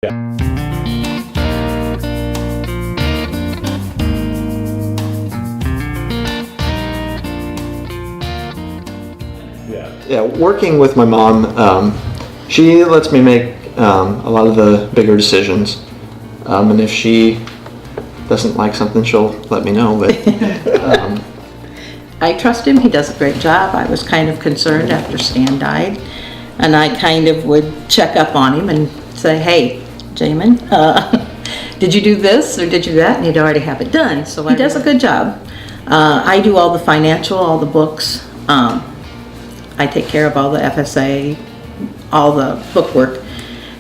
Yeah, working with my mom, she lets me make a lot of the bigger decisions, and if she doesn't like something, she'll let me know. But I trust him. He does a great job. I was kind of concerned after Stan died, and I kind of would check up on him and say, "Hey, Jamin, did you do this or did you do that?" And he'd already have it done. So he does a good job. I do all the financial, all the books. I take care of all the FSA, all the bookwork.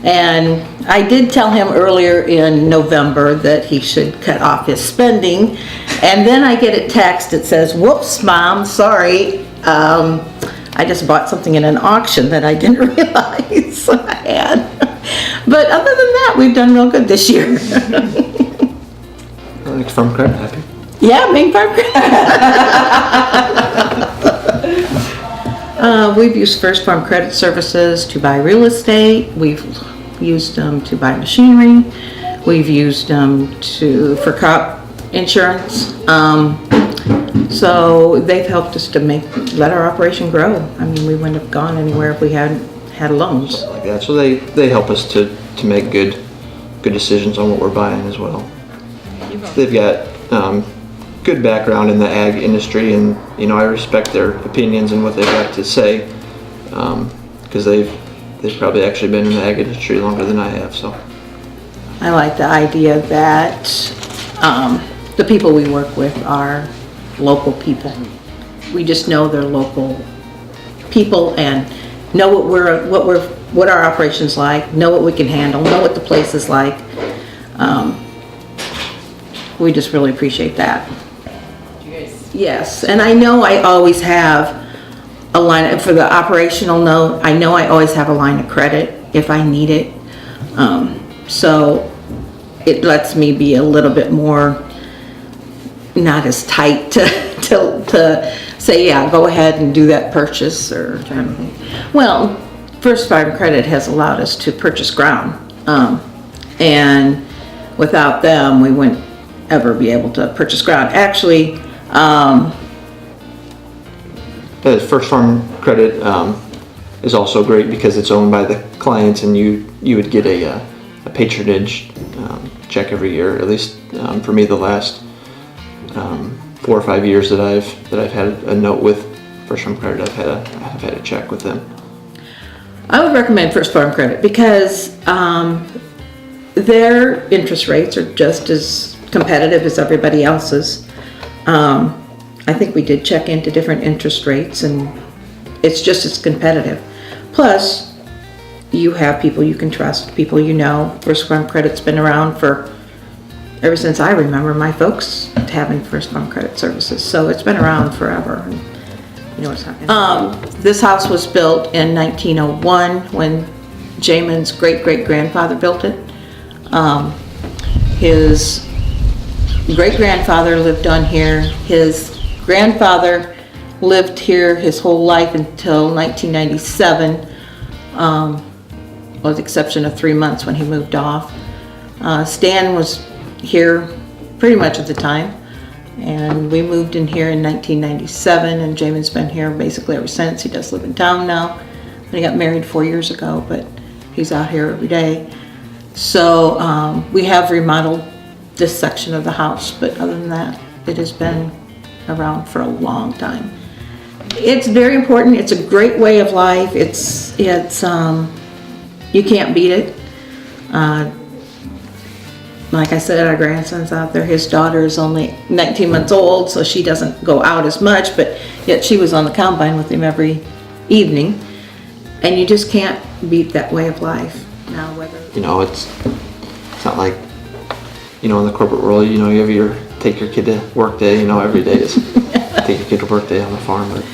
And I did tell him earlier in November that he should cut off his spending. And then I get a text that says, "Whoops, Mom, sorry. I just bought something in an auction that I didn't realize I had." But other than that, we've done real good this year. Like Farm Credit, happy? Yeah, Main Farm We've used First Farm Credit Services to buy real estate. We've used them to buy machinery. We've used them for crop insurance. So they've helped us to let our operation grow. I mean, we wouldn't have gone anywhere if we hadn't had loans. Like that. So they help us to make good decisions on what we're buying as well. They've got good background in the ag industry, and I respect their opinions and what they've got to say, because they've probably actually been in the ag industry longer than I have. So I like the idea that the people we work with are local people. We just know they're local people and know what our operation's like, know what we can handle, know what the place is like. We just really appreciate that. Yes, and I know I always have a line for the operational note. I know I always have a line of credit if I need it. So it lets me be a little bit more not as tight to say, yeah, go ahead and do that purchase or anything. Well, First Farm Credit has allowed us to purchase ground, and without them, we wouldn't ever be able to purchase ground. Actually, First Farm Credit is also great because it's owned by the clients, and you would get a patronage check every year. At least for me, the last 4 or 5 years that I've had a note with First Farm Credit, I've had a check with them. I would recommend First Farm Credit because their interest rates are just as competitive as everybody else's. I think we did check into different interest rates, and it's just as competitive. Plus, you have people you can trust, people you know. First Farm Credit's been around ever since I remember my folks having First Farm Credit Services, so it's been around forever. And you know what's happening. This house was built in 1901 when Jamin's great-great-grandfather built it. His great-grandfather lived on here. His grandfather lived here his whole life until 1997, with the exception of 3 months when he moved off. Stan was here pretty much at the time, and we moved in here in 1997, and Jamin's been here basically ever since. He does live in town now. He got married 4 years ago, but he's out here every day. So we have remodeled this section of the house, but other than that, it has been around for a long time. It's very important. It's a great way of life. It's you can't beat it. Like I said, our grandson's out there. His daughter is only 19 months old, so she doesn't go out as much, but yet she was on the combine with him every evening. And you just can't beat that way of life. Now, whether it's not like in the corporate world, you have take your kid to work day. Every day is take your kid to work day on the farm. But